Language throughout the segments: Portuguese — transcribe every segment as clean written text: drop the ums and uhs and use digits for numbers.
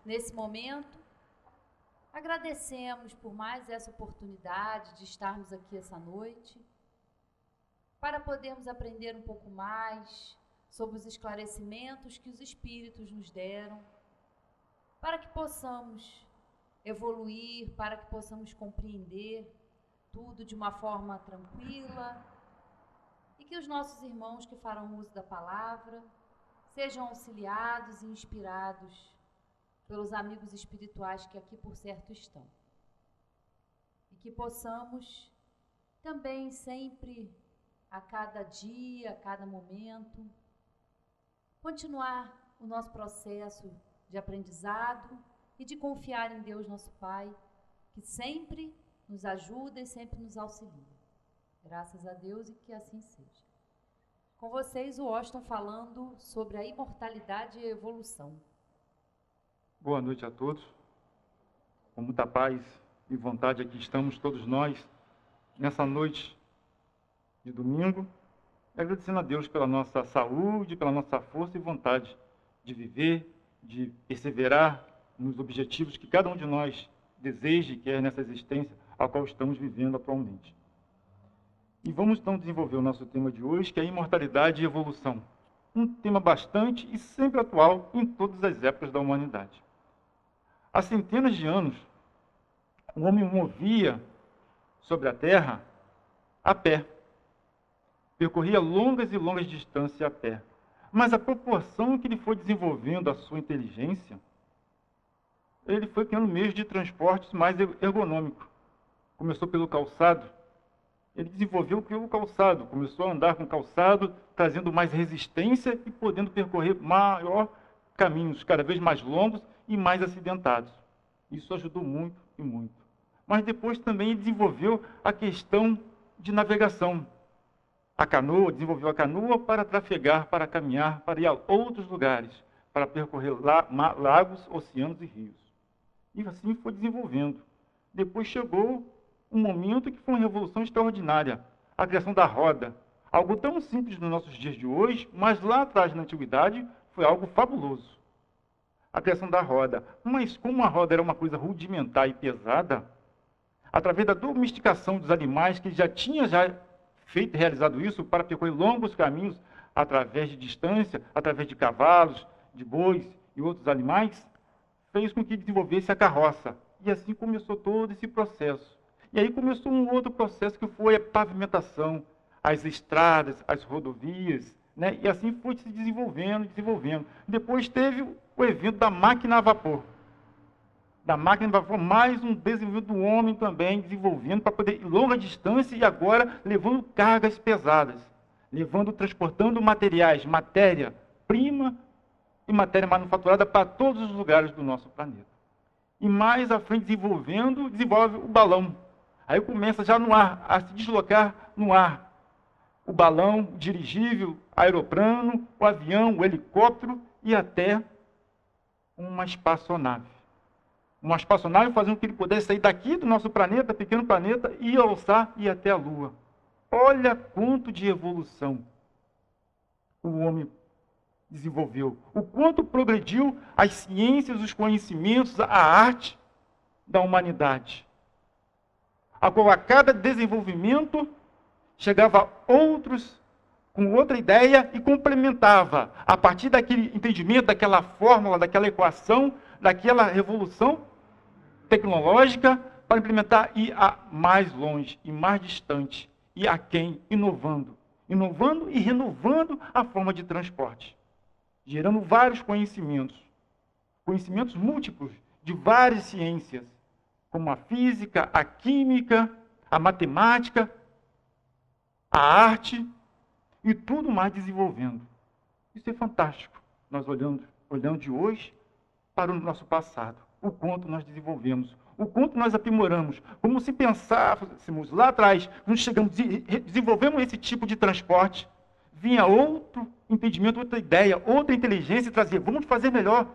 Nesse momento, agradecemos por mais essa oportunidade de estarmos aqui essa noite, para podermos aprender um pouco mais sobre os esclarecimentos que os Espíritos nos deram, para que possamos evoluir, para que possamos compreender tudo de uma forma tranquila e que os nossos irmãos que farão uso da palavra sejam auxiliados e inspirados pelos amigos espirituais que aqui por certo estão. E que possamos também sempre, a cada dia, a cada momento, continuar o nosso processo de aprendizado e de confiar em Deus, nosso Pai, que sempre nos ajuda e sempre nos auxilia. Graças a Deus e que assim seja. Com vocês, o Washington falando sobre a imortalidade e a evolução. Boa noite a todos. Com muita paz e vontade aqui estamos todos nós, nessa noite de domingo, agradecendo a Deus pela nossa saúde, pela nossa força e vontade de viver, de perseverar nos objetivos que cada um de nós deseja e quer nessa existência a qual estamos vivendo atualmente. E vamos então desenvolver o nosso tema de hoje, que é a imortalidade e evolução. Um tema bastante e sempre atual em todas as épocas da humanidade. Há centenas de anos, o homem movia sobre a terra a pé. Percorria longas e longas distâncias a pé. Mas a proporção que ele foi desenvolvendo a sua inteligência, ele foi criando meios de transportes mais ergonômicos. Começou pelo calçado. Ele desenvolveu pelo calçado. Começou a andar com calçado, trazendo mais resistência e podendo percorrer maior caminhos, cada vez mais longos e mais acidentados. Isso ajudou muito e muito. Mas depois também ele desenvolveu a questão de navegação. A canoa, desenvolveu a canoa para trafegar, para caminhar, para ir a outros lugares, para percorrer lagos, oceanos e rios. E assim foi desenvolvendo. Depois chegou um momento que foi uma revolução extraordinária, a criação da roda. Algo tão simples nos nossos dias de hoje, mas lá atrás, na antiguidade, foi algo fabuloso. A criação da roda. Mas como a roda era uma coisa rudimentar e pesada, através da domesticação dos animais, que já tinha feito e realizado isso para percorrer longos caminhos através de distância, através de cavalos, de bois e outros animais, fez com que desenvolvesse a carroça. E assim começou todo esse processo. E aí começou um outro processo que foi a pavimentação, as estradas, as rodovias, né? E assim foi se desenvolvendo. Depois teve o evento da máquina a vapor. Da máquina a vapor, mais um desenvolvimento do homem também, desenvolvendo para poder ir longa distância e agora levando cargas pesadas, transportando materiais, matéria-prima e matéria manufaturada para todos os lugares do nosso planeta. E mais à frente desenvolve o balão. Aí começa já no ar, a se deslocar no ar. O balão, o dirigível, o aeroplano, o avião, o helicóptero e até uma espaçonave. Uma espaçonave fazendo com que ele pudesse sair daqui do nosso planeta, pequeno planeta, e alçar e ir até a Lua. Olha quanto de evolução o homem desenvolveu. O quanto progrediu as ciências, os conhecimentos, a arte da humanidade. A cada desenvolvimento chegava outros com outra ideia e complementava. A partir daquele entendimento, daquela fórmula, daquela equação, daquela revolução tecnológica, para implementar e ir mais longe e mais distante, e a quem? Inovando e renovando a forma de transporte, gerando vários conhecimentos múltiplos de várias ciências, como a física, a química, a matemática, a arte e tudo mais desenvolvendo. Isso é fantástico. Nós olhando de hoje para o nosso passado, o quanto nós desenvolvemos, o quanto nós aprimoramos, como se pensássemos lá atrás, quando chegamos e desenvolvemos esse tipo de transporte, vinha outro entendimento, outra ideia, outra inteligência e trazia, vamos fazer melhor,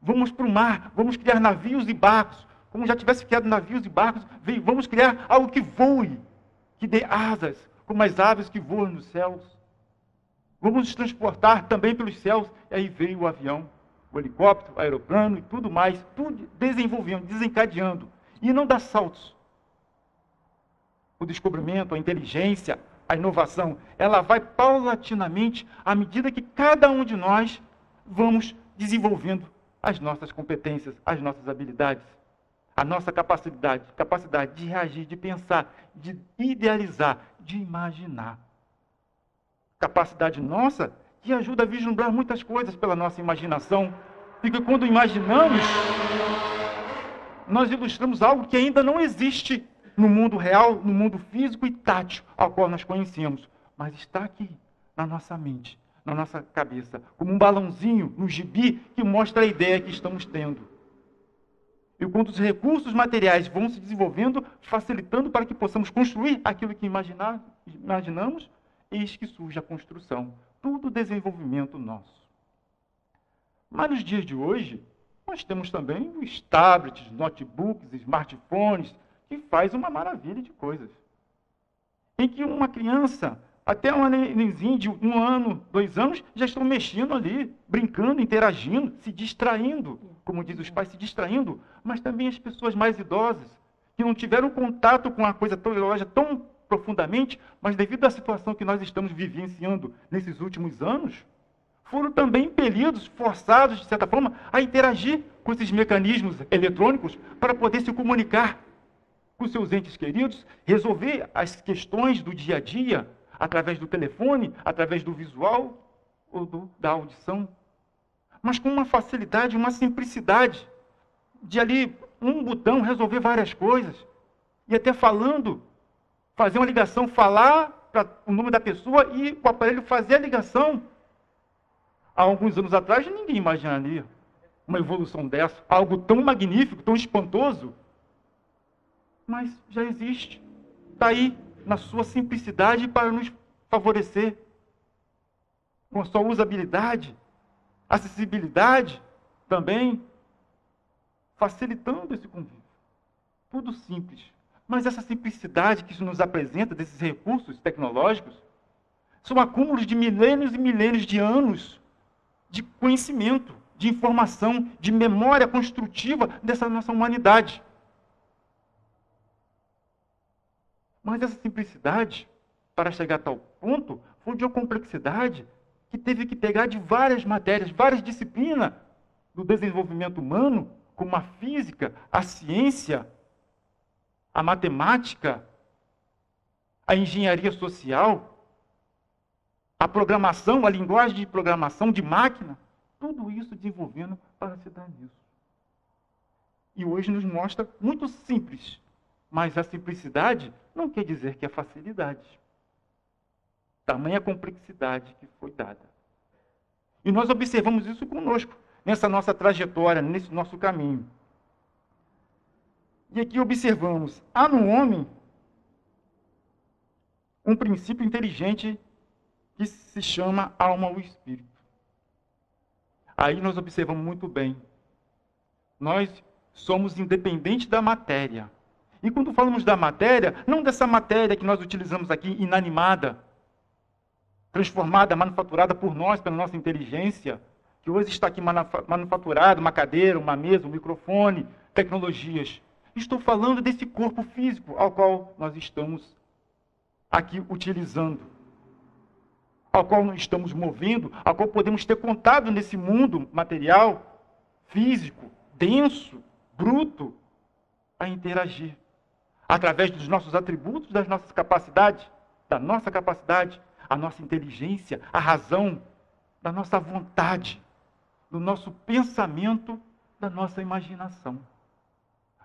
vamos para o mar, vamos criar navios e barcos, como já tivesse criado navios e barcos, vamos criar algo que voe, que dê asas, como as aves que voam nos céus. Vamos nos transportar também pelos céus. E aí veio o avião o helicóptero, o aeroplano e tudo mais, tudo desenvolvendo, desencadeando. E não dá saltos. O descobrimento, a inteligência, a inovação, ela vai paulatinamente à medida que cada um de nós vamos desenvolvendo as nossas competências, as nossas habilidades, a nossa capacidade de reagir, de pensar, de idealizar, de imaginar. Capacidade nossa que ajuda a vislumbrar muitas coisas pela nossa imaginação. Porque quando imaginamos, nós ilustramos algo que ainda não existe no mundo real, no mundo físico e tátil, ao qual nós conhecemos. Mas está aqui, na nossa mente, na nossa cabeça, como um balãozinho no gibi que mostra a ideia que estamos tendo. E quando os recursos materiais vão se desenvolvendo, facilitando para que possamos construir aquilo que imaginamos, eis que surge a construção. Tudo desenvolvimento nosso. Mas nos dias de hoje, nós temos também os tablets, notebooks, smartphones, que faz uma maravilha de coisas. Em que uma criança, até um nenenzinho de 1 ano, 2 anos, já estão mexendo ali, brincando, interagindo, se distraindo, como diz os pais, se distraindo, mas também as pessoas mais idosas, que não tiveram contato com a coisa tecnológica tão profundamente, mas devido à situação que nós estamos vivenciando nesses últimos anos, foram também impelidos, forçados, de certa forma, a interagir com esses mecanismos eletrônicos para poder se comunicar com seus entes queridos, resolver as questões do dia a dia, através do telefone, através do visual ou da audição, mas com uma facilidade, uma simplicidade de ali, um botão, resolver várias coisas, e até falando, fazer uma ligação, falar para o nome da pessoa e o aparelho fazer a ligação. Há alguns anos atrás, ninguém imaginaria uma evolução dessa, algo tão magnífico, tão espantoso, mas já existe. Está aí, na sua simplicidade, para nos favorecer, com a sua usabilidade, acessibilidade também, facilitando esse convívio. Tudo simples. Mas essa simplicidade que isso nos apresenta, desses recursos tecnológicos, são acúmulos de milênios e milênios de anos de conhecimento, de informação, de memória construtiva dessa nossa humanidade. Mas essa simplicidade, para chegar a tal ponto, foi de uma complexidade que teve que pegar de várias matérias, várias disciplinas do desenvolvimento humano, como a física, a ciência, a matemática, a engenharia social, a programação, a linguagem de programação de máquina, tudo isso desenvolvendo para se dar nisso. E hoje nos mostra muito simples, mas a simplicidade não quer dizer que é facilidade. Tamanha complexidade que foi dada. E nós observamos isso conosco, nessa nossa trajetória, nesse nosso caminho. E aqui observamos, há no homem um princípio inteligente que se chama alma ou espírito. Aí nós observamos muito bem. Nós somos independentes da matéria. E quando falamos da matéria, não dessa matéria que nós utilizamos aqui, inanimada, transformada, manufaturada por nós, pela nossa inteligência, que hoje está aqui manufaturada, uma cadeira, uma mesa, um microfone, tecnologias. Estou falando desse corpo físico ao qual nós estamos aqui utilizando, ao qual nós estamos movendo, ao qual podemos ter contato nesse mundo material, físico, denso, bruto, a interagir. Através dos nossos atributos, das nossas capacidades, da nossa capacidade, a nossa inteligência, a razão, da nossa vontade, do nosso pensamento, da nossa imaginação.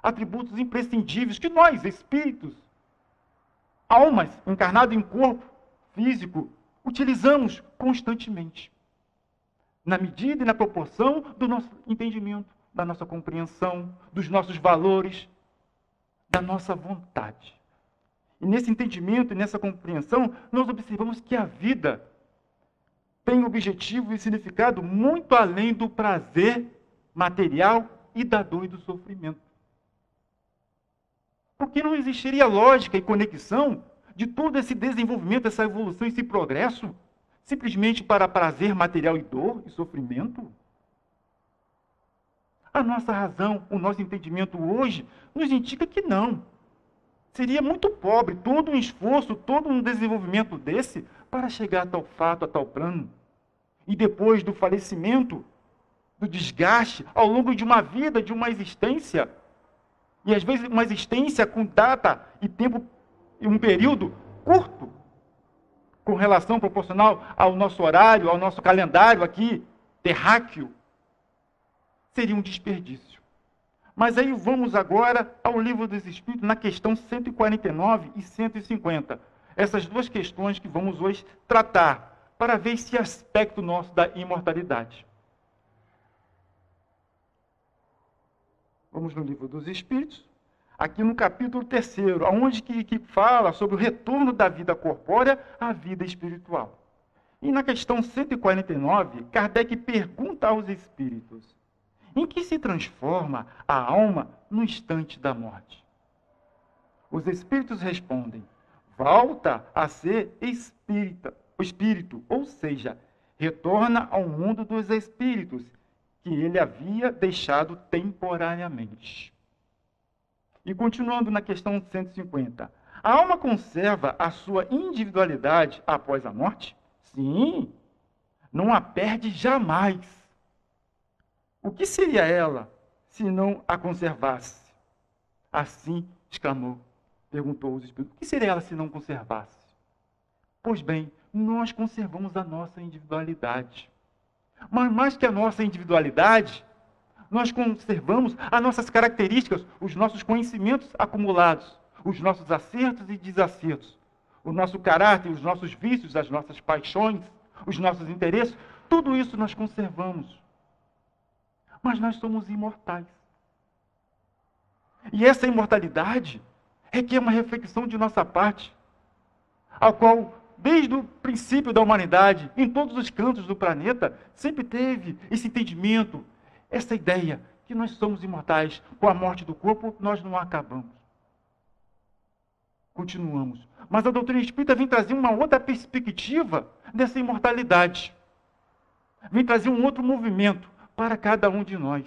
Atributos imprescindíveis que nós, espíritos, almas encarnadas em corpo físico, utilizamos constantemente. Na medida e na proporção do nosso entendimento, da nossa compreensão, dos nossos valores, da nossa vontade. E nesse entendimento e nessa compreensão, nós observamos que a vida tem objetivo e significado muito além do prazer material e da dor e do sofrimento. Porque não existiria lógica e conexão de todo esse desenvolvimento, essa evolução, esse progresso, simplesmente para prazer material e dor e sofrimento? A nossa razão, o nosso entendimento hoje, nos indica que não. Seria muito pobre todo um esforço, todo um desenvolvimento desse para chegar a tal fato, a tal plano. E depois do falecimento, do desgaste, ao longo de uma vida, de uma existência, e às vezes uma existência com data e tempo, e um período curto, com relação proporcional ao nosso horário, ao nosso calendário aqui, terráqueo, seria um desperdício. Mas aí vamos agora ao Livro dos Espíritos, na questão 149 e 150. Essas duas questões que vamos hoje tratar, para ver esse aspecto nosso da imortalidade. Vamos no Livro dos Espíritos, aqui no capítulo 3º, onde que fala sobre o retorno da vida corpórea à vida espiritual. E na questão 149, Kardec pergunta aos espíritos: em que se transforma a alma no instante da morte? Os espíritos respondem: volta a ser espírito, ou seja, retorna ao mundo dos espíritos, que ele havia deixado temporariamente. E continuando na questão 150, a alma conserva a sua individualidade após a morte? Sim, não a perde jamais. O que seria ela se não a conservasse? Assim perguntou os espíritos. O que seria ela se não conservasse? Pois bem, nós conservamos a nossa individualidade. Mas mais que a nossa individualidade, nós conservamos as nossas características, os nossos conhecimentos acumulados, os nossos acertos e desacertos, o nosso caráter, os nossos vícios, as nossas paixões, os nossos interesses, tudo isso nós conservamos. Mas nós somos imortais. E essa imortalidade requer uma reflexão de nossa parte, a qual, desde o princípio da humanidade, em todos os cantos do planeta, sempre teve esse entendimento, essa ideia que nós somos imortais. Com a morte do corpo, nós não acabamos. Continuamos. Mas a doutrina espírita vem trazer uma outra perspectiva dessa imortalidade. Vem trazer um outro movimento para cada um de nós,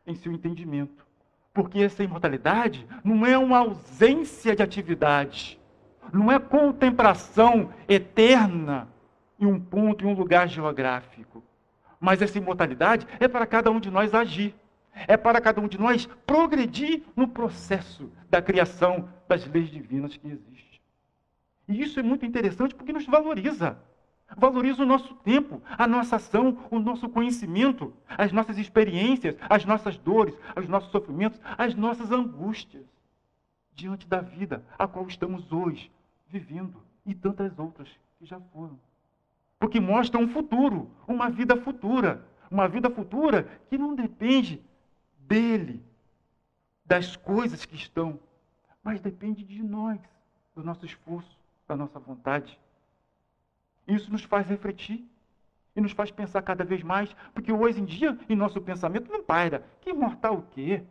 em seu entendimento. Porque essa imortalidade não é uma ausência de atividade, não é contemplação eterna em um ponto, em um lugar geográfico. Mas essa imortalidade é para cada um de nós agir. É para cada um de nós progredir no processo da criação das leis divinas que existem. E isso é muito interessante porque nos valoriza. Valoriza o nosso tempo, a nossa ação, o nosso conhecimento, as nossas experiências, as nossas dores, os nossos sofrimentos, as nossas angústias diante da vida a qual estamos hoje vivendo e tantas outras que já foram. Porque mostra um futuro, uma vida futura que não depende dele, das coisas que estão, mas depende de nós, do nosso esforço, da nossa vontade. Isso nos faz refletir e nos faz pensar cada vez mais, porque hoje em dia, em nosso pensamento, não paira. Que imortal o quê?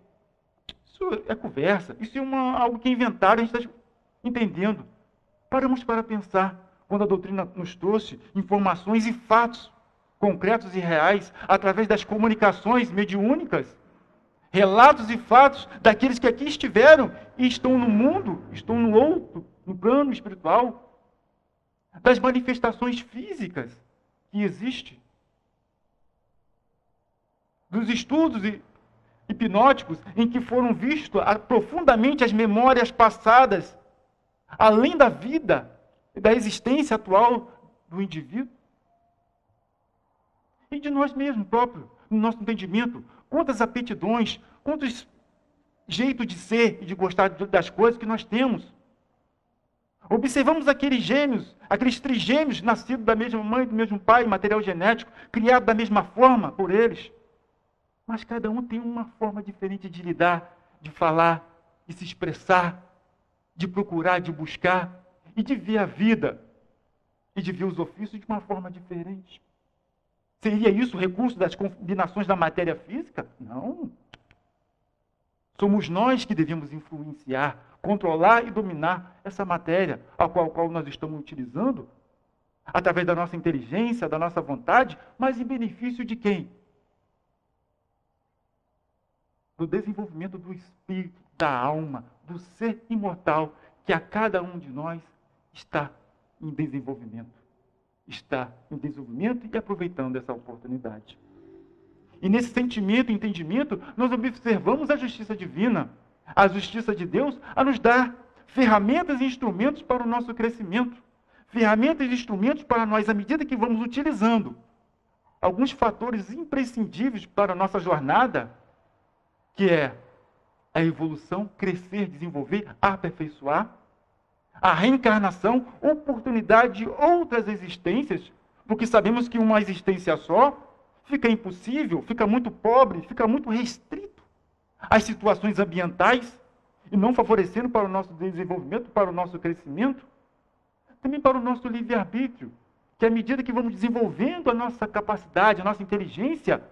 Isso é conversa, isso é algo que inventaram, a gente está entendendo. Paramos para pensar, quando a doutrina nos trouxe informações e fatos concretos e reais, através das comunicações mediúnicas, relatos e fatos daqueles que aqui estiveram e estão no mundo, estão no outro, no plano espiritual, das manifestações físicas que existem, dos estudos hipnóticos em que foram vistos profundamente as memórias passadas, além da vida e da existência atual do indivíduo, e de nós mesmos próprios, no nosso entendimento, quantas aptidões, quantos jeitos de ser e de gostar das coisas que nós temos. Observamos aqueles gêmeos, aqueles trigêmeos nascidos da mesma mãe, do mesmo pai, material genético, criado da mesma forma por eles. Mas cada um tem uma forma diferente de lidar, de falar, de se expressar, de procurar, de buscar e de ver a vida e de ver os ofícios de uma forma diferente. Seria isso o recurso das combinações da matéria física? Não. Somos nós que devemos influenciar, controlar e dominar essa matéria a qual nós estamos utilizando, através da nossa inteligência, da nossa vontade, mas em benefício de quem? do desenvolvimento do espírito, da alma, do ser imortal, que a cada um de nós está em desenvolvimento. Está em desenvolvimento e aproveitando essa oportunidade. E nesse sentimento e entendimento, nós observamos a justiça divina, a justiça de Deus, a nos dar ferramentas e instrumentos para o nosso crescimento. Ferramentas e instrumentos para nós, à medida que vamos utilizando alguns fatores imprescindíveis para a nossa jornada, que é a evolução, crescer, desenvolver, aperfeiçoar, a reencarnação, oportunidade de outras existências, porque sabemos que uma existência só fica impossível, fica muito pobre, fica muito restrito às situações ambientais e não favorecendo para o nosso desenvolvimento, para o nosso crescimento, também para o nosso livre-arbítrio, que à medida que vamos desenvolvendo a nossa capacidade, a nossa inteligência,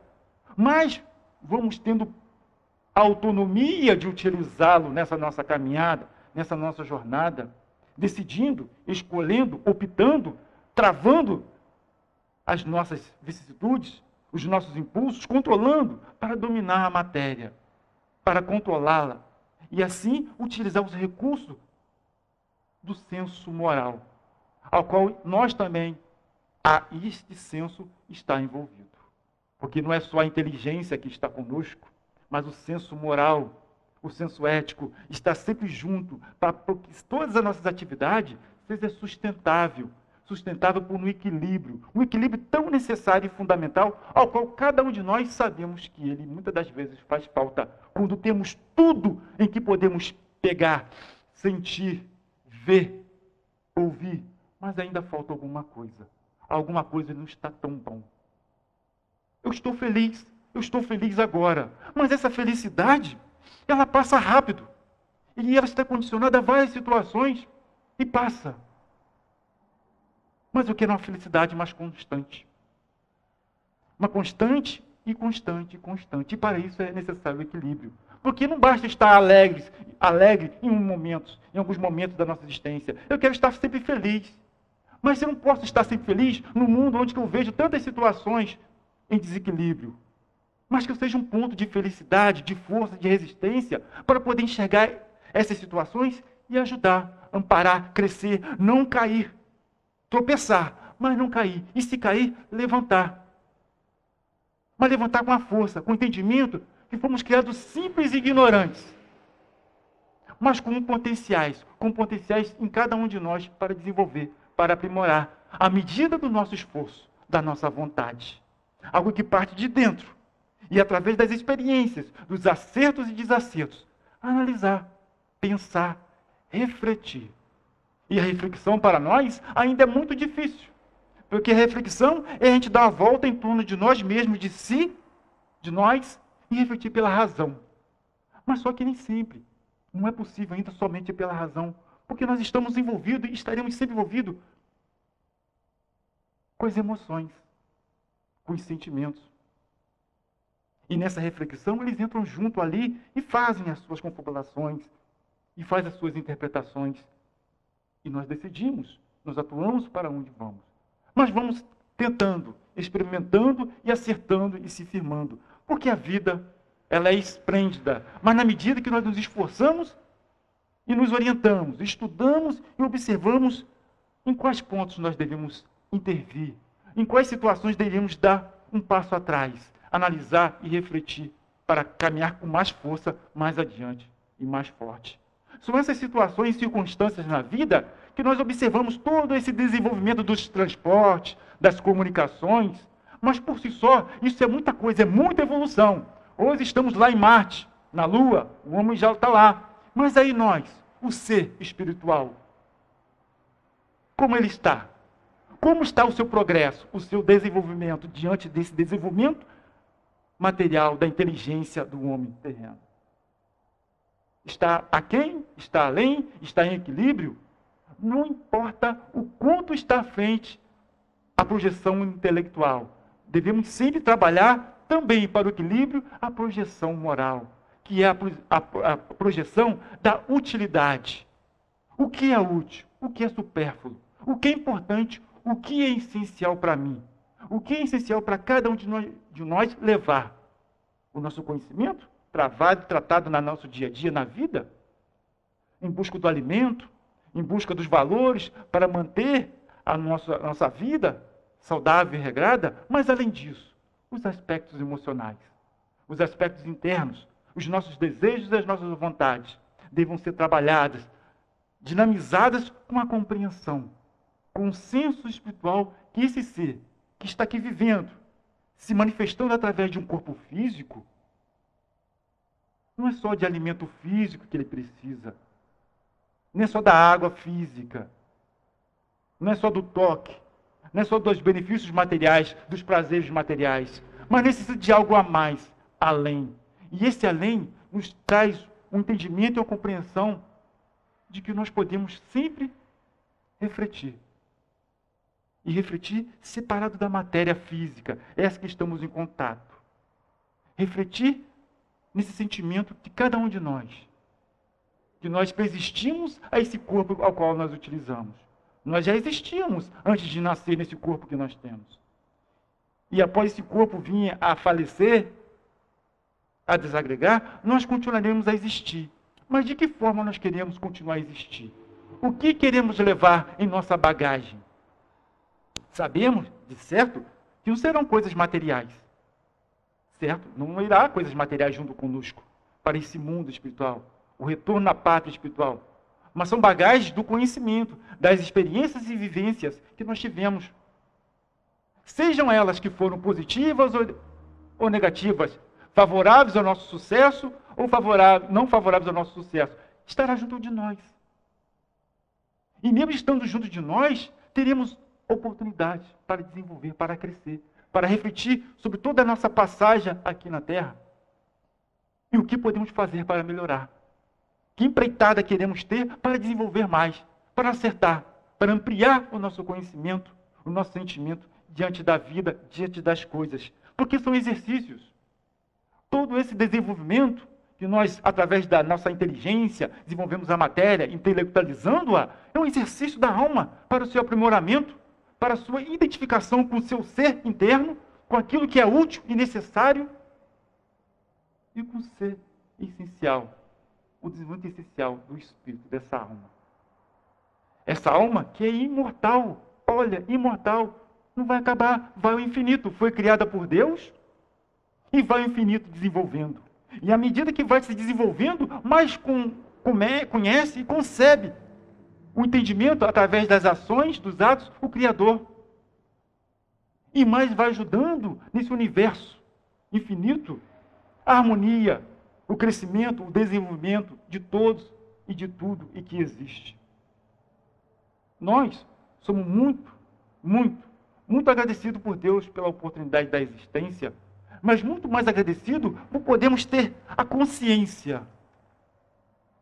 mais vamos tendo autonomia de utilizá-lo nessa nossa caminhada, nessa nossa jornada, decidindo, escolhendo, optando, travando as nossas vicissitudes, os nossos impulsos, controlando para dominar a matéria, para controlá-la e assim utilizar os recursos do senso moral, ao qual nós também, este senso está envolvido. Porque não é só a inteligência que está conosco, mas o senso moral, o senso ético está sempre junto para que todas as nossas atividades sejam sustentável por um equilíbrio tão necessário e fundamental, ao qual cada um de nós sabemos que ele muitas das vezes faz falta, quando temos tudo em que podemos pegar, sentir, ver, ouvir, mas ainda falta alguma coisa não está tão bom. Eu estou feliz agora, mas essa felicidade, ela passa rápido, e ela está condicionada a várias situações, e passa. Mas eu quero uma felicidade mais constante. Uma constante, e para isso é necessário o equilíbrio. Porque não basta estar alegre em alguns momentos da nossa existência. Eu quero estar sempre feliz. Mas eu não posso estar sempre feliz no mundo onde eu vejo tantas situações em desequilíbrio. Mas que eu seja um ponto de felicidade, de força, de resistência, para poder enxergar essas situações e ajudar, amparar, crescer, não cair. Tropeçar, mas não cair. E se cair, levantar. Mas levantar com a força, com o entendimento que fomos criados simples e ignorantes, mas com potenciais em cada um de nós para desenvolver, para aprimorar, à medida do nosso esforço, da nossa vontade. Algo que parte de dentro. E através das experiências, dos acertos e desacertos, analisar, pensar, refletir. E a reflexão para nós ainda é muito difícil. Porque a reflexão é a gente dar uma volta em torno de nós mesmos, de si, de nós, e refletir pela razão. Mas só que nem sempre. Não é possível ainda somente pela razão. Porque nós estamos envolvidos e estaremos sempre envolvidos com as emoções, com os sentimentos. E nessa reflexão eles entram junto ali e fazem as suas confabulações, e fazem as suas interpretações. E nós decidimos, nós atuamos para onde vamos. Mas vamos tentando, experimentando e acertando e se firmando. Porque a vida, ela é esplêndida. Mas na medida que nós nos esforçamos e nos orientamos, estudamos e observamos em quais pontos nós devemos intervir, em quais situações devemos dar um passo atrás, analisar e refletir para caminhar com mais força, mais adiante e mais forte. São essas situações e circunstâncias na vida que nós observamos todo esse desenvolvimento dos transportes, das comunicações, mas por si só, isso é muita coisa, é muita evolução. Hoje estamos lá em Marte, na Lua, o homem já está lá. Mas aí nós, o ser espiritual, como ele está? Como está o seu progresso, o seu desenvolvimento diante desse desenvolvimento material da inteligência do homem terreno? Está aquém? Está além? Está em equilíbrio? Não importa o quanto está à frente a projeção intelectual. Devemos sempre trabalhar também para o equilíbrio, a projeção moral, que é a projeção da utilidade. O que é útil? O que é supérfluo? O que é importante? O que é essencial para mim? O que é essencial para cada um de nós levar? O nosso conhecimento? travado, tratado no nosso dia a dia, na vida, em busca do alimento, em busca dos valores, para manter a nossa vida saudável e regrada, mas além disso, os aspectos emocionais, os aspectos internos, os nossos desejos e as nossas vontades devam ser trabalhadas, dinamizadas com a compreensão, com o senso espiritual que esse ser, que está aqui vivendo, se manifestando através de um corpo físico, não é só de alimento físico que ele precisa, não é só da água física, não é só do toque, não é só dos benefícios materiais, dos prazeres materiais, mas necessita de algo a mais, além. E esse além nos traz um entendimento e uma compreensão de que nós podemos sempre refletir. E refletir separado da matéria física, essa que estamos em contato. Refletir nesse sentimento de cada um de nós. Que nós preexistimos a esse corpo ao qual nós utilizamos. Nós já existíamos antes de nascer nesse corpo que nós temos. E após esse corpo vir a falecer, a desagregar, nós continuaremos a existir. Mas de que forma nós queremos continuar a existir? O que queremos levar em nossa bagagem? Sabemos, de certo, que não serão coisas materiais. Certo? Não irá coisas materiais junto conosco para esse mundo espiritual, o retorno à pátria espiritual. Mas são bagagens do conhecimento, das experiências e vivências que nós tivemos. Sejam elas que foram positivas ou negativas, favoráveis ao nosso sucesso ou não favoráveis ao nosso sucesso, estará junto de nós. E mesmo estando junto de nós, teremos oportunidade para desenvolver, para crescer, para refletir sobre toda a nossa passagem aqui na Terra e o que podemos fazer para melhorar. Que empreitada queremos ter para desenvolver mais, para acertar, para ampliar o nosso conhecimento, o nosso sentimento diante da vida, diante das coisas. Porque são exercícios. Todo esse desenvolvimento que nós, através da nossa inteligência, desenvolvemos a matéria, intelectualizando-a, é um exercício da alma para o seu aprimoramento, para a sua identificação com o seu ser interno, com aquilo que é útil e necessário, e com o ser essencial, o desenvolvimento essencial do espírito, dessa alma. Essa alma que é imortal, olha, imortal, não vai acabar, vai ao infinito, foi criada por Deus e vai ao infinito desenvolvendo. E à medida que vai se desenvolvendo, mais conhece e concebe o entendimento através das ações, dos atos, o Criador. E mais vai ajudando nesse universo infinito a harmonia, o crescimento, o desenvolvimento de todos e de tudo e que existe. Nós somos muito agradecidos por Deus pela oportunidade da existência, mas muito mais agradecidos por podermos ter a consciência,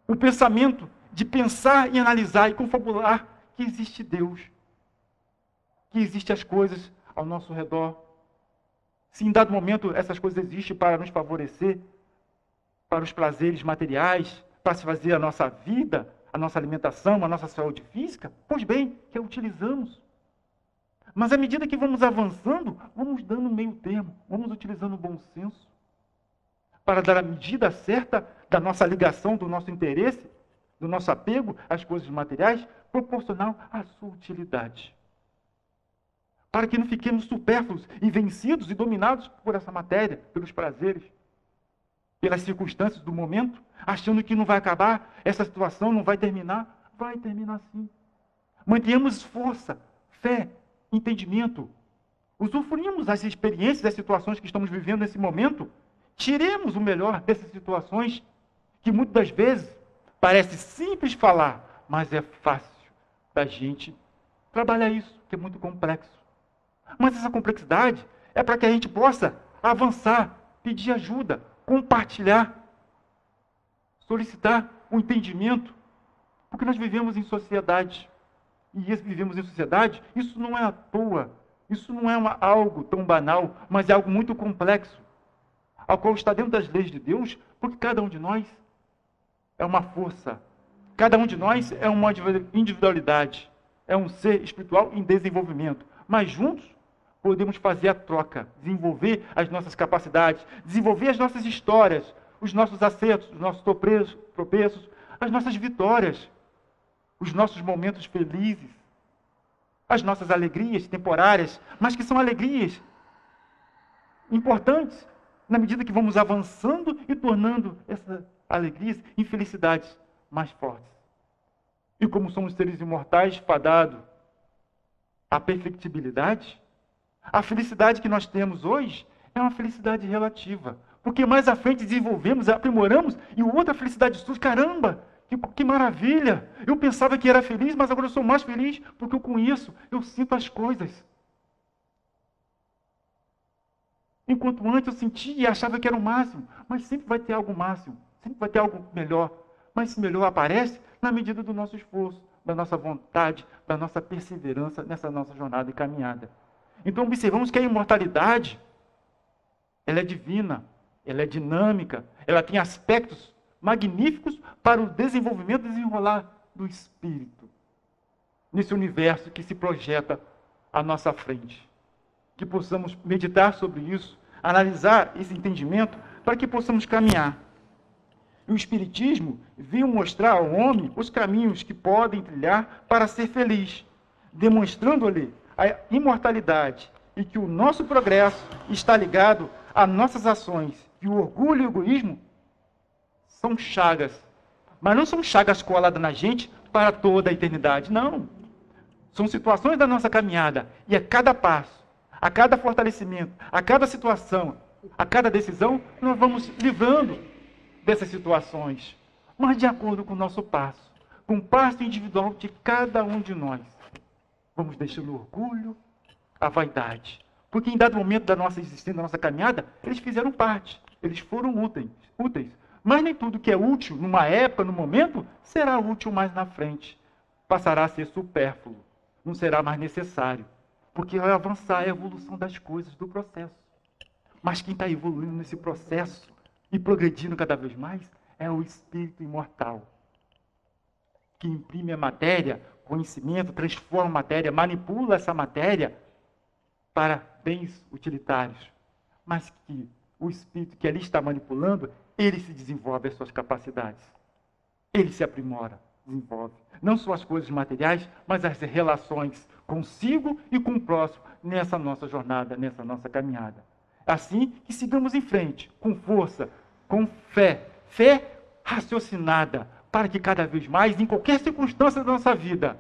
o pensamento de pensar e analisar e confabular que existe Deus, que existem as coisas ao nosso redor. Se em dado momento essas coisas existem para nos favorecer, para os prazeres materiais, para se fazer a nossa vida, a nossa alimentação, a nossa saúde física, pois bem, que a utilizamos. Mas à medida que vamos avançando, vamos dando meio termo, vamos utilizando o bom senso para dar a medida certa da nossa ligação, do nosso interesse, do nosso apego às coisas materiais, proporcional à sua utilidade. Para que não fiquemos supérfluos e vencidos e dominados por essa matéria, pelos prazeres, pelas circunstâncias do momento, achando que não vai acabar, essa situação não vai terminar sim. Mantenhamos força, fé, entendimento, usufruímos as experiências, as situações que estamos vivendo nesse momento, tiremos o melhor dessas situações, que muitas das vezes parece simples falar, mas é fácil da gente trabalhar isso, que é muito complexo. Mas essa complexidade é para que a gente possa avançar, pedir ajuda, compartilhar, solicitar o entendimento, porque nós vivemos em sociedade. E vivemos em sociedade, isso não é à toa, isso não é algo tão banal, mas é algo muito complexo, ao qual está dentro das leis de Deus, porque cada um de nós é uma força, cada um de nós é uma individualidade, é um ser espiritual em desenvolvimento, mas juntos podemos fazer a troca, desenvolver as nossas capacidades, desenvolver as nossas histórias, os nossos acertos, os nossos tropeços, as nossas vitórias, os nossos momentos felizes, as nossas alegrias temporárias, mas que são alegrias importantes, na medida que vamos avançando e tornando essas alegrias e felicidades mais fortes. E como somos seres imortais, fadados à perfectibilidade, a felicidade que nós temos hoje é uma felicidade relativa. Porque mais à frente desenvolvemos, aprimoramos, e outra felicidade surge. Caramba, que maravilha! Eu pensava que era feliz, mas agora eu sou mais feliz porque eu conheço, eu sinto as coisas. Enquanto antes eu sentia e achava que era o máximo, mas sempre vai ter algo máximo, sempre vai ter algo melhor. Mas esse melhor aparece na medida do nosso esforço, da nossa vontade, da nossa perseverança nessa nossa jornada e caminhada. Então observamos que a imortalidade, ela é divina, ela é dinâmica, ela tem aspectos magníficos para o desenvolvimento e desenrolar do espírito, nesse universo que se projeta à nossa frente. Que possamos meditar sobre isso, analisar esse entendimento, para que possamos caminhar. E o Espiritismo veio mostrar ao homem os caminhos que podem trilhar para ser feliz, demonstrando-lhe a imortalidade e que o nosso progresso está ligado a nossas ações. E o orgulho e o egoísmo são chagas, mas não são chagas coladas na gente para toda a eternidade, não. São situações da nossa caminhada, e a cada passo, a cada fortalecimento, a cada situação, a cada decisão, nós vamos livrando dessas situações, mas de acordo com o nosso passo, com o passo individual de cada um de nós. Vamos deixando o orgulho, a vaidade, porque em dado momento da nossa existência, da nossa caminhada, eles fizeram parte, eles foram úteis, mas nem tudo que é útil numa época, num momento, será útil mais na frente, passará a ser supérfluo, não será mais necessário. Porque vai avançar a evolução das coisas, do processo. Mas quem está evoluindo nesse processo e progredindo cada vez mais é o espírito imortal. Que imprime a matéria, conhecimento, transforma a matéria, manipula essa matéria para bens utilitários. Mas que o espírito que ali está manipulando, ele se desenvolve as suas capacidades. Ele se aprimora, desenvolve. Não só as coisas materiais, mas as relações consigo e com o próximo nessa nossa jornada, nessa nossa caminhada. Assim que sigamos em frente, com força, com fé raciocinada, para que cada vez mais, em qualquer circunstância da nossa vida,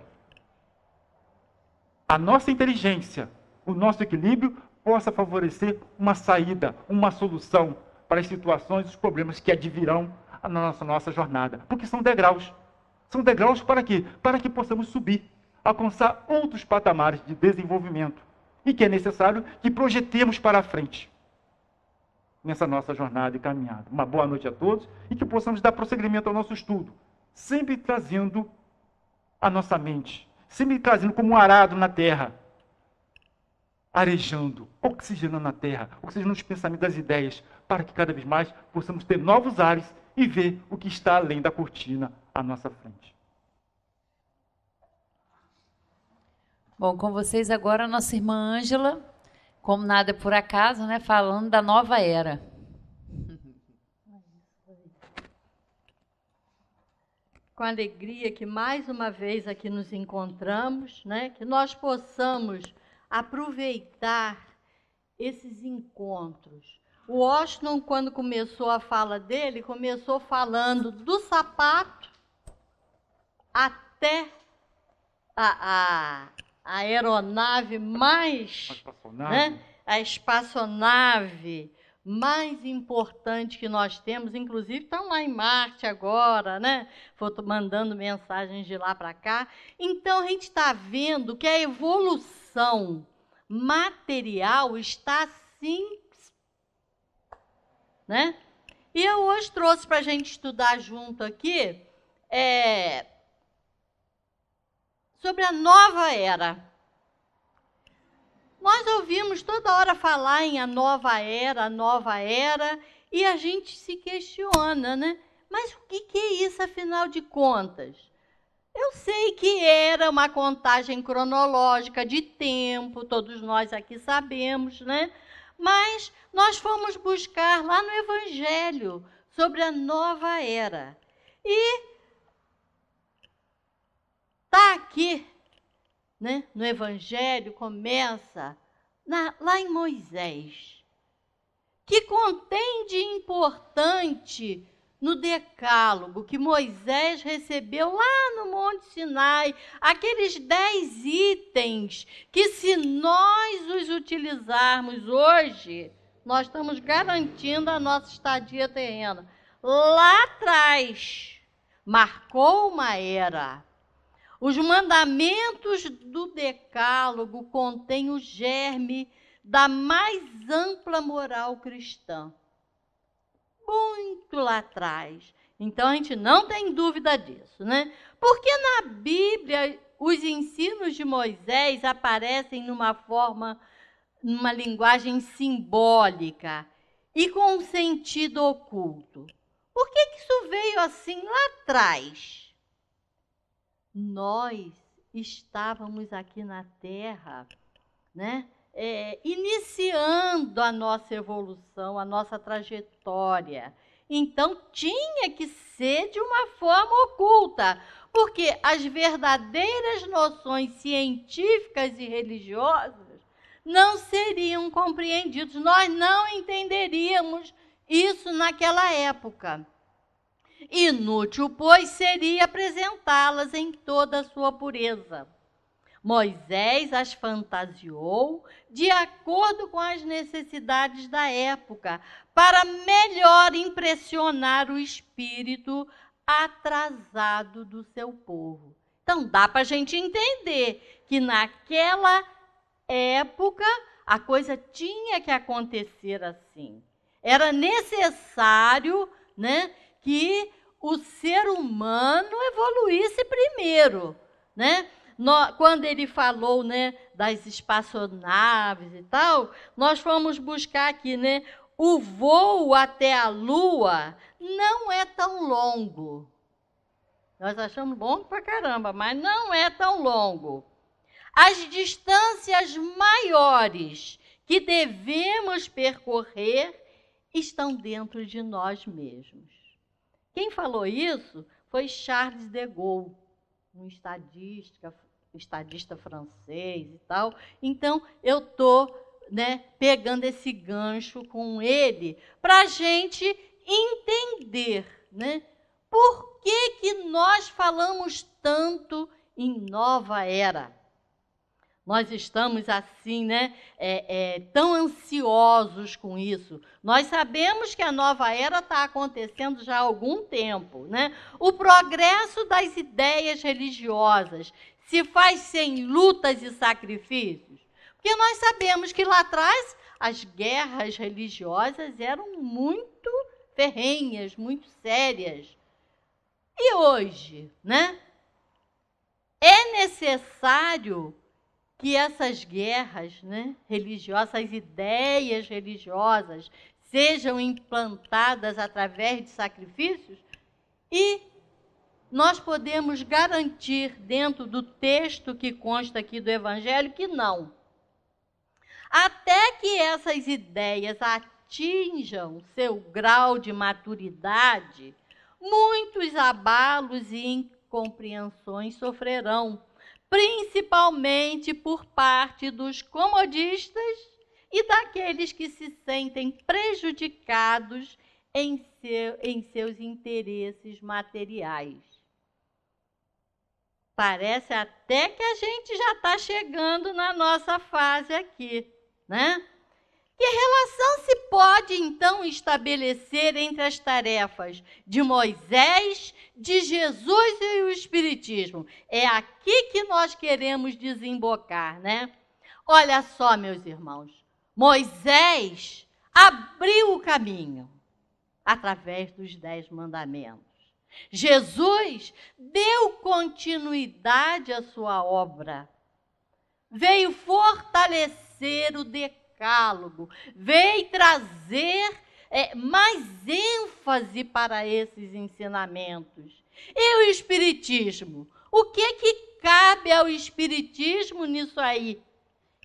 a nossa inteligência, o nosso equilíbrio possa favorecer uma saída, uma solução para as situações, os problemas que advirão na nossa jornada. Porque são degraus. São degraus para quê? Para que possamos subir, alcançar outros patamares de desenvolvimento. E que é necessário que projetemos para a frente nessa nossa jornada e caminhada. Uma boa noite a todos e que possamos dar prosseguimento ao nosso estudo, sempre trazendo a nossa mente, sempre trazendo como um arado na terra, arejando, oxigenando a terra, oxigenando os pensamentos, das ideias, para que cada vez mais possamos ter novos ares e ver o que está além da cortina à nossa frente. Bom, com vocês agora a nossa irmã Ângela, como nada é por acaso, né, falando da nova era. Com alegria que mais uma vez aqui nos encontramos, né, que nós possamos aproveitar esses encontros. O Washington, quando começou a fala dele, começou falando do sapato até a aeronave mais, né, a espaçonave mais importante que nós temos, inclusive estão lá em Marte agora, né? Mandando mensagens de lá para cá. Então, a gente está vendo que a evolução material está assim, né? E eu hoje trouxe para a gente estudar junto aqui sobre a nova era. Nós ouvimos toda hora falar em a nova era, e a gente se questiona, né? Mas o que é isso, afinal de contas? Eu sei que era uma contagem cronológica de tempo, todos nós aqui sabemos, né? Mas nós fomos buscar lá no Evangelho sobre a nova era. E está aqui, né, no Evangelho, começa lá em Moisés, que contém de importante no Decálogo que Moisés recebeu lá no Monte Sinai, aqueles 10 itens que, se nós os utilizarmos hoje, nós estamos garantindo a nossa estadia terrena. Lá atrás, marcou uma era. Os mandamentos do Decálogo contêm o germe da mais ampla moral cristã. Muito lá atrás. Então, a gente não tem dúvida disso, né? Porque na Bíblia, os ensinos de Moisés aparecem numa linguagem simbólica e com um sentido oculto. Por que isso veio assim lá atrás? Nós estávamos aqui na Terra, né? Iniciando a nossa evolução, a nossa trajetória. Então, tinha que ser de uma forma oculta, porque as verdadeiras noções científicas e religiosas não seriam compreendidas. Nós não entenderíamos isso naquela época. Inútil, pois, seria apresentá-las em toda a sua pureza. Moisés as fantasiou de acordo com as necessidades da época, para melhor impressionar o espírito atrasado do seu povo. Então, dá para a gente entender que naquela época a coisa tinha que acontecer assim. Era necessário, né, que o ser humano evoluísse primeiro, né? Quando ele falou, né, das espaçonaves e tal, nós fomos buscar aqui, né, o voo até a Lua não é tão longo. Nós achamos longo pra caramba, mas não é tão longo. As distâncias maiores que devemos percorrer estão dentro de nós mesmos. Quem falou isso foi Charles de Gaulle, um estadista francês e tal. Então, eu estou, né, pegando esse gancho com ele para a gente entender, né, por que nós falamos tanto em nova era. Nós estamos assim, né, tão ansiosos com isso. Nós sabemos que a nova era está acontecendo já há algum tempo, né? O progresso das ideias religiosas se faz sem lutas e sacrifícios? Porque nós sabemos que lá atrás as guerras religiosas eram muito ferrenhas, muito sérias. E hoje, né? É necessário que essas guerras, né, religiosas, essas ideias religiosas, sejam implantadas através de sacrifícios? E nós podemos garantir, dentro do texto que consta aqui do Evangelho, que não. Até que essas ideias atinjam seu grau de maturidade, muitos abalos e incompreensões sofrerão, principalmente por parte dos comodistas e daqueles que se sentem prejudicados em seus interesses materiais. Parece até que a gente já está chegando na nossa fase aqui, né? Que relação se pode, então, estabelecer entre as tarefas de Moisés, de Jesus e o Espiritismo? É aqui que nós queremos desembocar, né? Olha só, meus irmãos, Moisés abriu o caminho através dos 10 mandamentos. Jesus deu continuidade à sua obra, veio fortalecer o Decálogo, veio trazer mais ênfase para esses ensinamentos. E o Espiritismo? O que cabe ao Espiritismo nisso aí?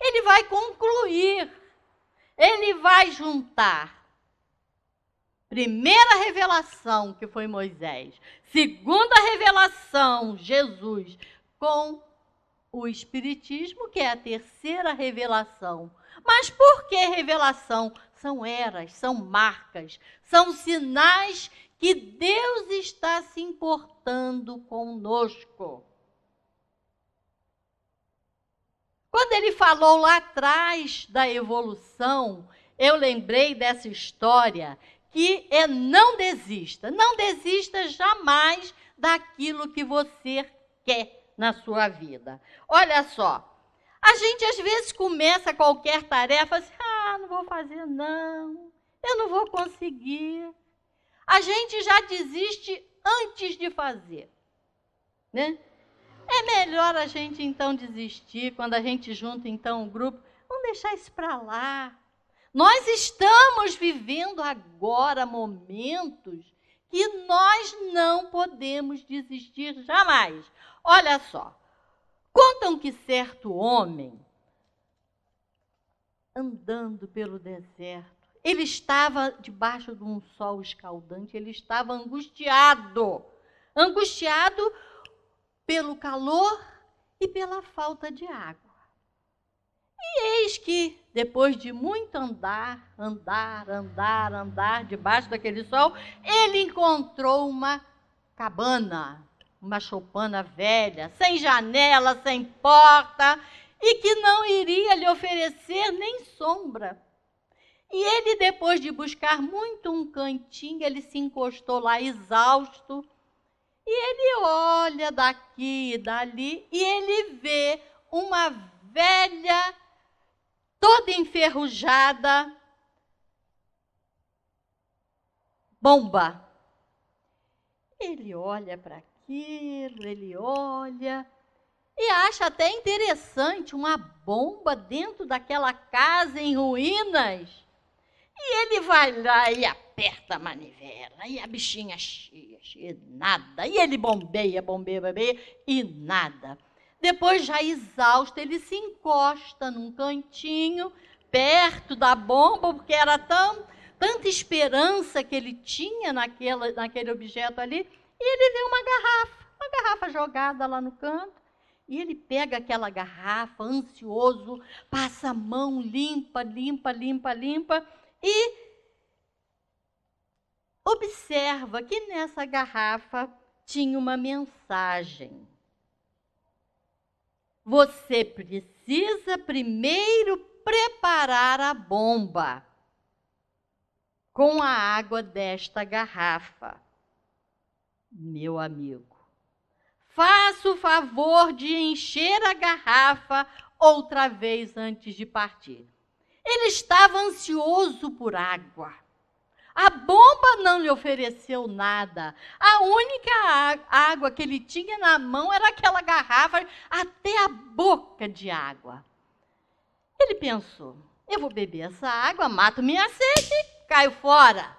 Ele vai concluir, ele vai juntar. Primeira revelação, que foi Moisés. Segunda revelação, Jesus, com o Espiritismo, que é a terceira revelação. Mas por que revelação? São eras, são marcas, são sinais que Deus está se importando conosco. Quando ele falou lá atrás da evolução, eu lembrei dessa história, que é não desista jamais daquilo que você quer na sua vida. Olha só, a gente às vezes começa qualquer tarefa assim, não vou fazer não, eu não vou conseguir. A gente já desiste antes de fazer, né? É melhor a gente então desistir, quando a gente junta então um grupo, vamos deixar isso para lá. Nós estamos vivendo agora momentos que nós não podemos desistir jamais. Olha só, contam que certo homem, andando pelo deserto, ele estava debaixo de um sol escaldante, ele estava angustiado pelo calor e pela falta de água. E eis que, depois de muito andar debaixo daquele sol, ele encontrou uma cabana, uma choupana velha, sem janela, sem porta, e que não iria lhe oferecer nem sombra. E ele, depois de buscar muito um cantinho, ele se encostou lá exausto, e ele olha daqui e dali, e ele vê uma velha, toda enferrujada, bomba. Ele olha para aquilo, ele olha e acha até interessante uma bomba dentro daquela casa em ruínas. E ele vai lá e aperta a manivela, e a bichinha chia, e nada. E ele bombeia, e nada. Depois, já exausto, ele se encosta num cantinho, perto da bomba, porque era tanta esperança que ele tinha naquele objeto ali, e ele vê uma garrafa jogada lá no canto, e ele pega aquela garrafa, ansioso, passa a mão, limpa, e observa que nessa garrafa tinha uma mensagem. Você precisa primeiro preparar a bomba com a água desta garrafa. Meu amigo, faça o favor de encher a garrafa outra vez antes de partir. Ele estava ansioso por água. A bomba não lhe ofereceu nada. A única água que ele tinha na mão era aquela garrafa até a boca de água. Ele pensou, eu vou beber essa água, mato minha sede, caio fora.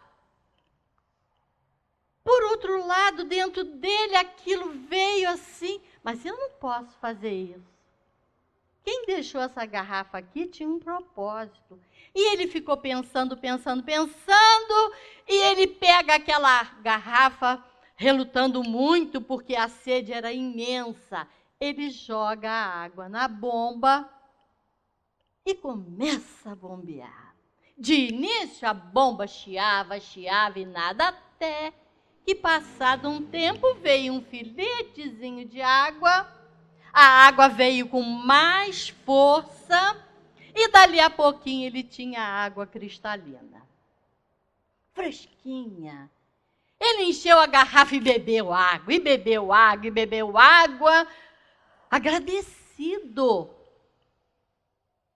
Por outro lado, dentro dele, aquilo veio assim, mas eu não posso fazer isso. Quem deixou essa garrafa aqui tinha um propósito. E ele ficou pensando, e ele pega aquela garrafa, relutando muito, porque a sede era imensa. Ele joga a água na bomba e começa a bombear. De início, a bomba chiava e nada, até que, passado um tempo, veio um filetezinho de água. A água veio com mais força e dali a pouquinho ele tinha água cristalina, fresquinha. Ele encheu a garrafa e bebeu água, agradecido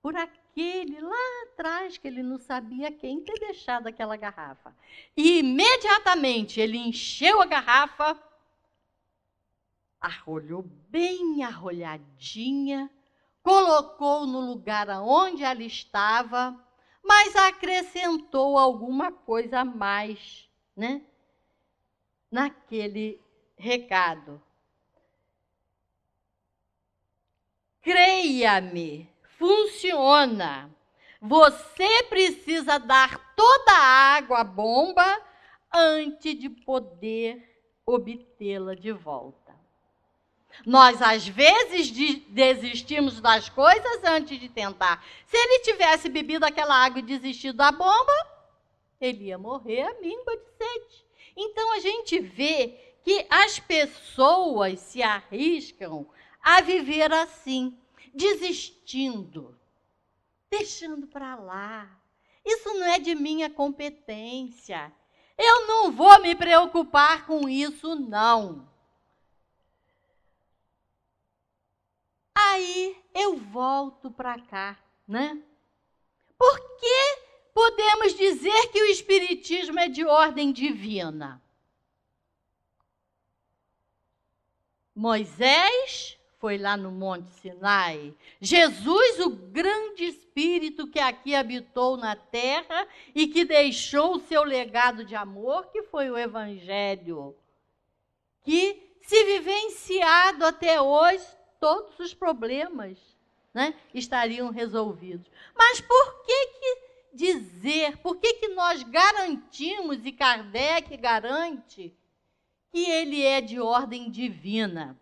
por aquele lá atrás que ele não sabia quem ter deixado aquela garrafa. E imediatamente ele encheu a garrafa, arrolhou bem arrolhadinha, colocou no lugar onde ela estava, mas acrescentou alguma coisa a mais, né? Naquele recado. Creia-me, funciona. Você precisa dar toda a água à bomba antes de poder obtê-la de volta. Nós, às vezes, desistimos das coisas antes de tentar. Se ele tivesse bebido aquela água e desistido da bomba, ele ia morrer à míngua de sede. Então, a gente vê que as pessoas se arriscam a viver assim, desistindo, deixando para lá. Isso não é de minha competência. Eu não vou me preocupar com isso, não. Aí eu volto para cá, né? Por que podemos dizer que o Espiritismo é de ordem divina? Moisés foi lá no Monte Sinai. Jesus, o grande Espírito que aqui habitou na terra e que deixou o seu legado de amor, que foi o Evangelho, que, se vivenciado até hoje, todos os problemas, né, estariam resolvidos. Mas por que dizer, por que nós garantimos, e Kardec garante, que ele é de ordem divina?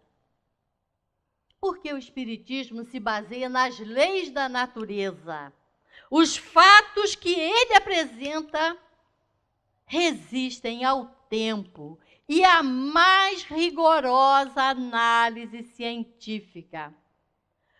Porque o Espiritismo se baseia nas leis da natureza. Os fatos que ele apresenta resistem ao tempo e à mais rigorosa análise científica.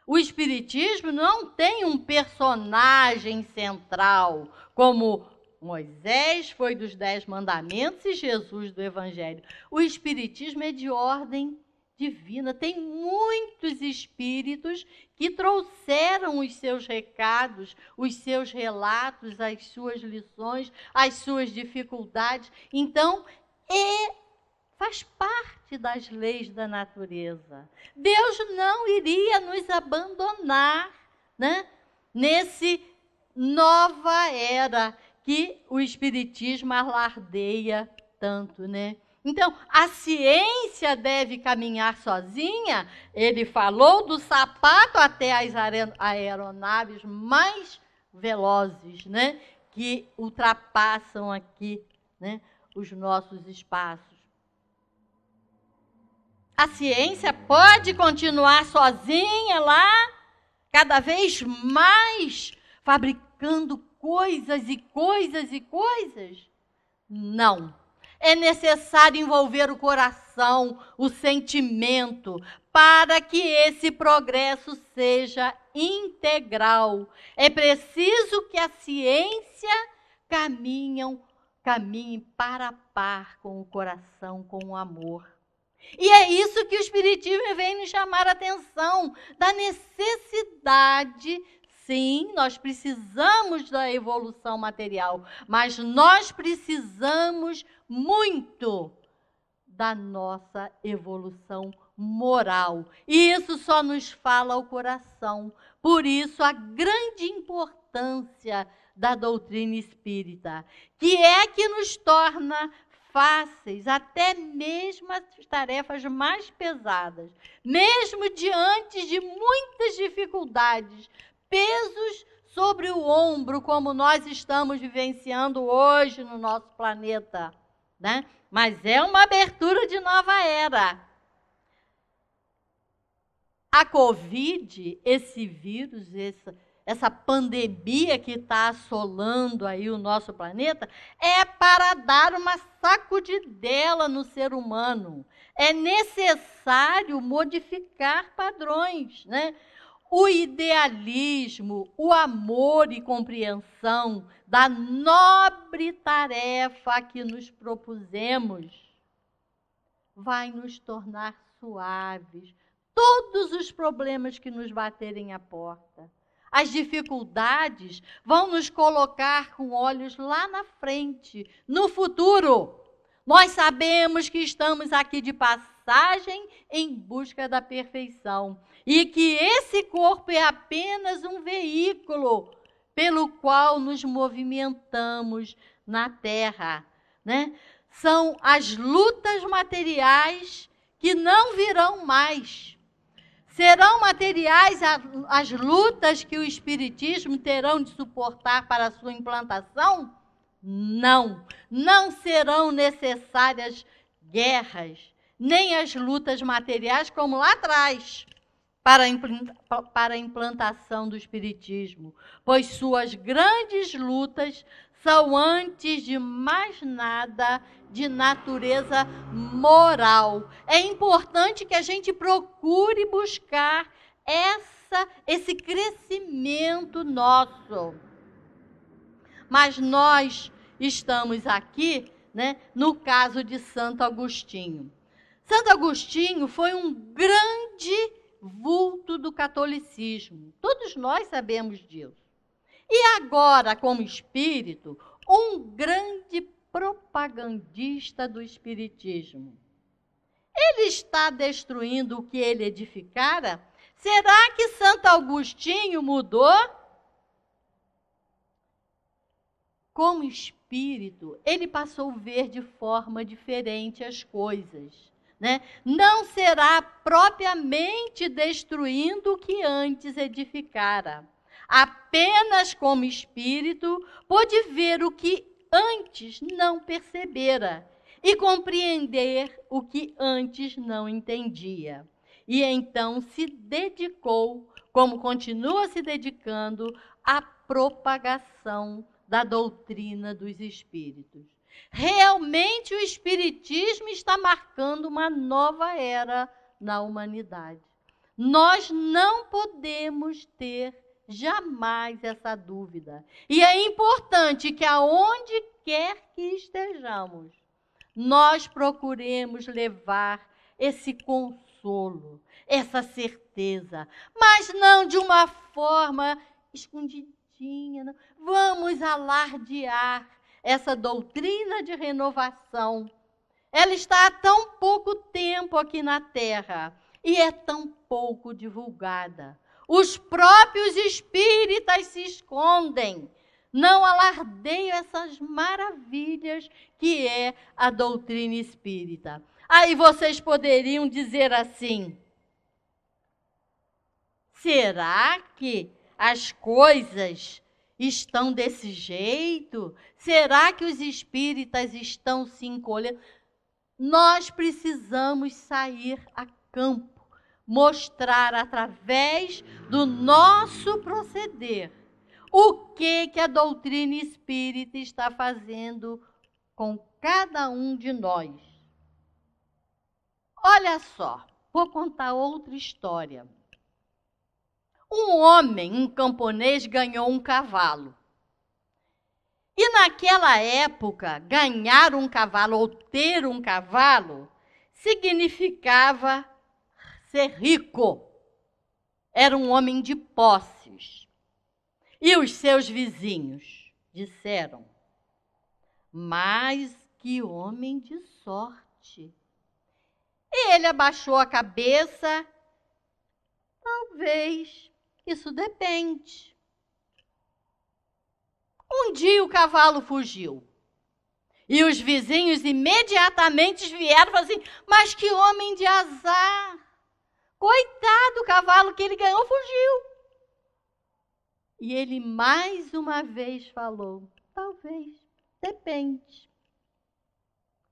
O Espiritismo não tem um personagem central, como Moisés foi dos 10 mandamentos e Jesus do Evangelho. O Espiritismo é de ordem divina. Tem muitos espíritos que trouxeram os seus recados, os seus relatos, as suas lições, as suas dificuldades. Então, faz parte das leis da natureza. Deus não iria nos abandonar, né, nesse nova era que o Espiritismo alardeia tanto, né? Então, a ciência deve caminhar sozinha. Ele falou do sapato até as aeronaves mais velozes, né, que ultrapassam aqui, né, os nossos espaços. A ciência pode continuar sozinha lá, cada vez mais, fabricando coisas e coisas e coisas? Não. É necessário envolver o coração, o sentimento, para que esse progresso seja integral. É preciso que a ciência caminhe para a par com o coração, com o amor. E é isso que o Espiritismo vem nos chamar a atenção, da necessidade. Sim, nós precisamos da evolução material, mas nós precisamos muito da nossa evolução moral. E isso só nos fala o coração. Por isso, a grande importância da doutrina espírita, que é que nos torna fáceis, até mesmo as tarefas mais pesadas, mesmo diante de muitas dificuldades, pesos sobre o ombro, como nós estamos vivenciando hoje no nosso planeta, né? Mas é uma abertura de nova era. A Covid, esse vírus, essa pandemia que está assolando aí o nosso planeta, é para dar uma sacudidela no ser humano. É necessário modificar padrões, né? O idealismo, o amor e compreensão da nobre tarefa que nos propusemos vai nos tornar suaves. Todos os problemas que nos baterem à porta, as dificuldades vão nos colocar com olhos lá na frente, no futuro. Nós sabemos que estamos aqui de passagem em busca da perfeição e que esse corpo é apenas um veículo pelo qual nos movimentamos na Terra, né? São as lutas materiais que não virão mais. Serão materiais as lutas que o Espiritismo terão de suportar para a sua implantação? Não serão necessárias guerras, nem as lutas materiais como lá atrás, para a implantação do Espiritismo, pois suas grandes lutas são, antes de mais nada, de natureza moral. É importante que a gente procure buscar esse crescimento nosso. Mas nós estamos aqui, né, no caso de Santo Agostinho. Santo Agostinho foi um grande vulto do catolicismo. Todos nós sabemos disso. E agora, como espírito, um grande propagandista do espiritismo. Ele está destruindo o que ele edificara? Será que Santo Agostinho mudou? Como espírito, ele passou a ver de forma diferente as coisas, né? Não será propriamente destruindo o que antes edificara. Apenas como espírito pôde ver o que antes não percebera e compreender o que antes não entendia. E então se dedicou, como continua se dedicando, à propagação da doutrina dos espíritos. Realmente o espiritismo está marcando uma nova era na humanidade. Nós não podemos ter jamais essa dúvida. E é importante que aonde quer que estejamos, nós procuremos levar esse consolo, essa certeza, mas não de uma forma escondidinha. Não. Vamos alardear essa doutrina de renovação. Ela está há tão pouco tempo aqui na Terra e é tão pouco divulgada. Os próprios espíritas se escondem, não alardeiam essas maravilhas que é a doutrina espírita. Aí vocês poderiam dizer assim: será que as coisas estão desse jeito? Será que os espíritas estão se encolhendo? Nós precisamos sair a campo, mostrar através do nosso proceder o que a doutrina espírita está fazendo com cada um de nós. Olha só, vou contar outra história. Um homem, um camponês, ganhou um cavalo. E naquela época, ganhar um cavalo ou ter um cavalo significava ser rico. Era um homem de posses. E os seus vizinhos disseram: mas que homem de sorte. E ele abaixou a cabeça. Talvez, isso depende. Um dia o cavalo fugiu. E os vizinhos imediatamente vieram e falaram assim: mas que homem de azar. Coitado, o cavalo que ele ganhou fugiu. E ele mais uma vez falou: talvez, depende.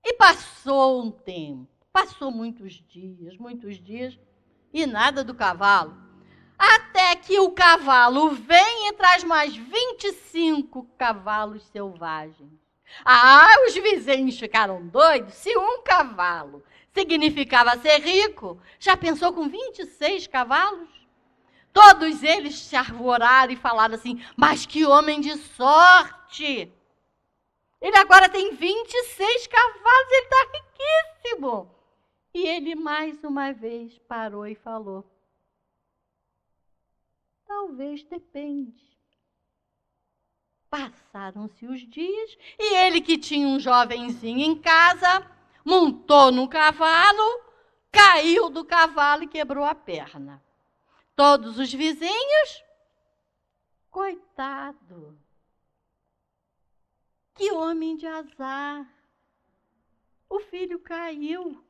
E passou um tempo, passou muitos dias, e nada do cavalo. Até que o cavalo vem e traz mais 25 cavalos selvagens. Os vizinhos ficaram doidos. Se um cavalo significava ser rico, já pensou com 26 cavalos? Todos eles se arvoraram e falaram assim: mas que homem de sorte! Ele agora tem 26 cavalos, ele está riquíssimo. E ele mais uma vez parou e falou: talvez, depende. Passaram-se os dias e ele, que tinha um jovenzinho em casa, montou no cavalo, caiu do cavalo e quebrou a perna. Todos os vizinhos: coitado, que homem de azar. O filho caiu,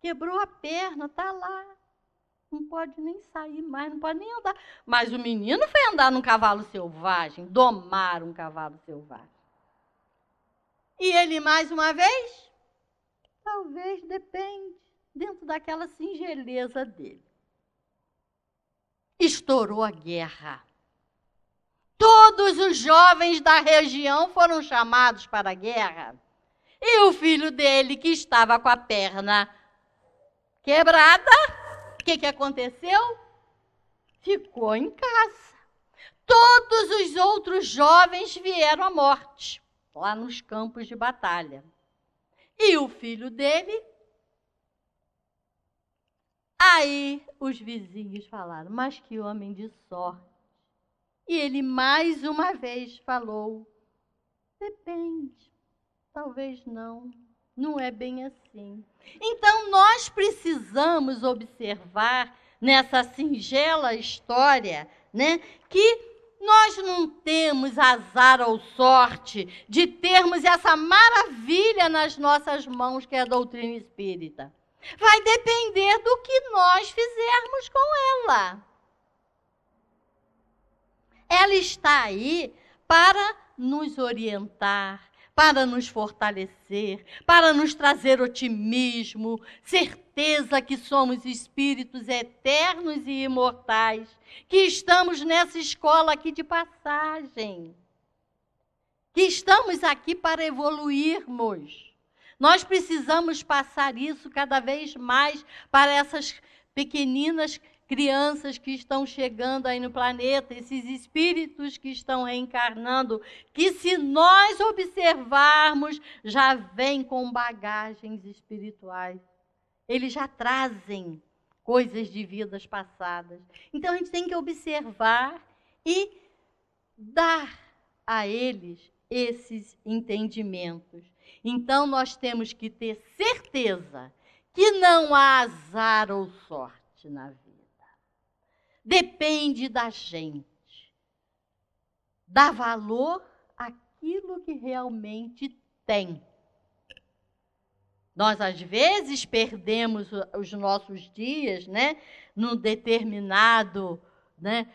quebrou a perna, está lá. Não pode nem sair mais, não pode nem andar. Mas o menino foi andar num cavalo selvagem, domar um cavalo selvagem. E ele mais uma vez? Talvez, depende, dentro daquela singeleza dele. Estourou a guerra. Todos os jovens da região foram chamados para a guerra. E o filho dele, que estava com a perna quebrada, o que aconteceu? Ficou em casa. Todos os outros jovens vieram à morte, lá nos campos de batalha. E o filho dele? Aí os vizinhos falaram, mas que homem de sorte. E ele mais uma vez falou, depende, talvez não é bem assim. Então nós precisamos observar nessa singela história, né, que nós não temos azar ou sorte de termos essa maravilha nas nossas mãos, que é a doutrina espírita. Vai depender do que nós fizermos com ela. Ela está aí para nos orientar, para nos fortalecer, para nos trazer otimismo, certeza que somos espíritos eternos e imortais, que estamos nessa escola aqui de passagem, que estamos aqui para evoluirmos. Nós precisamos passar isso cada vez mais para essas pequeninas crianças que estão chegando aí no planeta, esses espíritos que estão reencarnando, que se nós observarmos, já vêm com bagagens espirituais. Eles já trazem coisas de vidas passadas. Então a gente tem que observar e dar a eles esses entendimentos. Então nós temos que ter certeza que não há azar ou sorte na vida. Depende da gente. Dá valor àquilo que realmente tem. Nós, às vezes, perdemos os nossos dias, né, num determinado, né,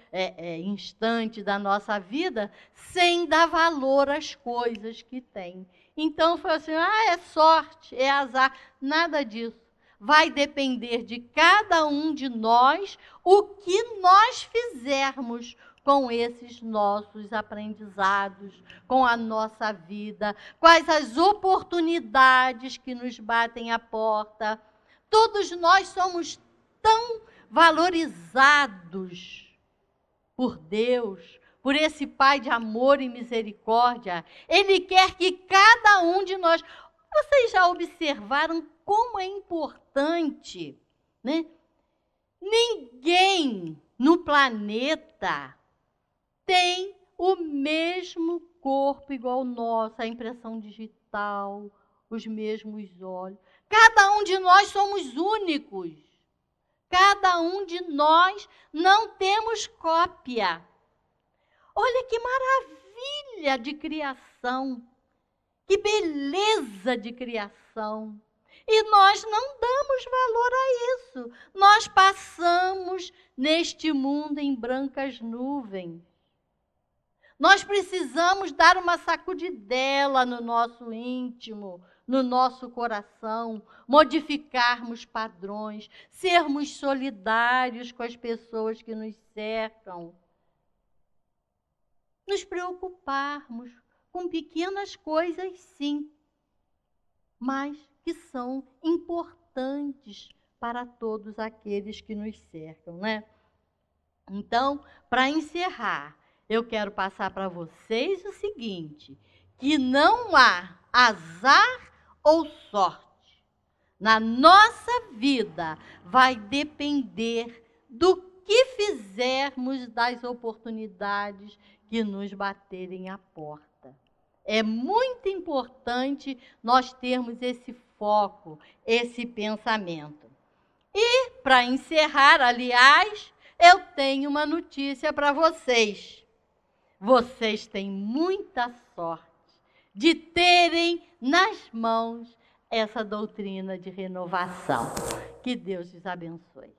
instante da nossa vida, sem dar valor às coisas que tem. Então, foi assim, é sorte, é azar, nada disso. Vai depender de cada um de nós o que nós fizermos com esses nossos aprendizados, com a nossa vida, quais as oportunidades que nos batem à porta. Todos nós somos tão valorizados por Deus, por esse Pai de amor e misericórdia. Ele quer que cada um de nós... Vocês já observaram como é importante, né? Ninguém no planeta tem o mesmo corpo igual o nosso, a impressão digital, os mesmos olhos. Cada um de nós somos únicos. Cada um de nós não temos cópia. Olha que maravilha de criação, que beleza de criação. E nós não damos valor a isso. Nós passamos neste mundo em brancas nuvens. Nós precisamos dar uma sacudidela no nosso íntimo, no nosso coração, modificarmos padrões, sermos solidários com as pessoas que nos cercam, nos preocuparmos com pequenas coisas, sim, mas que são importantes para todos aqueles que nos cercam, né? Então, para encerrar, eu quero passar para vocês o seguinte, que não há azar ou sorte. Na nossa vida vai depender do que fizermos das oportunidades que nos baterem à porta. É muito importante nós termos esse foco, esse pensamento. E, para encerrar, aliás, eu tenho uma notícia para vocês. Vocês têm muita sorte de terem nas mãos essa doutrina de renovação. Que Deus os abençoe.